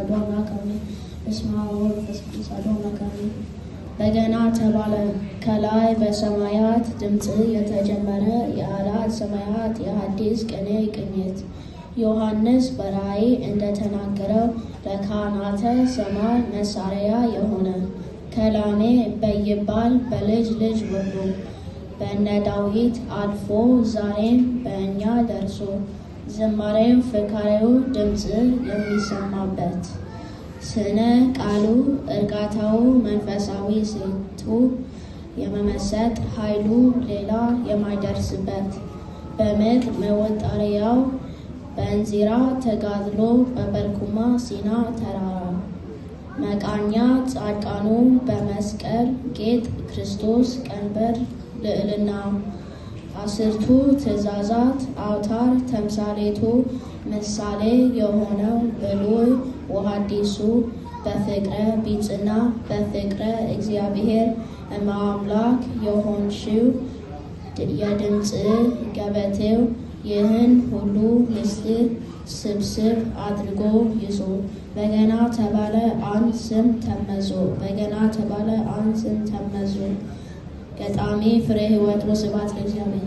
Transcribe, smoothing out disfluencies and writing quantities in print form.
አሐዱ አምላክ አሜን። በስመ አብ ወወልድ ወመንፈስ ቅዱስ አሐዱ አምላክ አሜን። በገና ተባለ ከላይ በሰማያት ድምፅ የተጀመረ የአላት ሰማያት የሐዲስ ቅኔ ቅኝት ዮሐንስ በራእይ እንደተናገረው ለካህናተ ሰማይ መሳሪያ የሆነ ከላሜ በይባል በልጅ ልጅ ወልዶ በእነ ዳዊት አልፎ ዛሬም በእኛ ደርሶ ዝማሬው ፍካሬው ድምፅ የሚሰማበት ስነ ቃሉ እርጋታው መንፈሳዊ ሴቱ የመመሰጥ ኃይሉ ሌላ የማይደርስበት በምጥ መወጠሪያው በእንዚራ ተጋድሎ በበርኩማ ሲና ተራራ መቃኛ ጻድቃኑ በመስቀል ጌጥ ክርስቶስ ቀንበር ልዕልና አስርቱ ትእዛዛት አውታር ተምሳሌቱ ምሳሌ የሆነው ብሉይ ወሐዲሱ በፍቅረ ቢጽና በፍቅረ እግዚአብሔር እማምላክ የሆንሽው የድምፅ ገበቴው ይህን ሁሉ ምስጢር ስብስብ አድርጎ ይዞ በገና ተባለ አንድ ስም ተመዞ በገና ተባለ አንድ ስም ተመዞ ገጣሚ ፍሬ ሕይወት ወስብሐት ለእግዚአብሔር።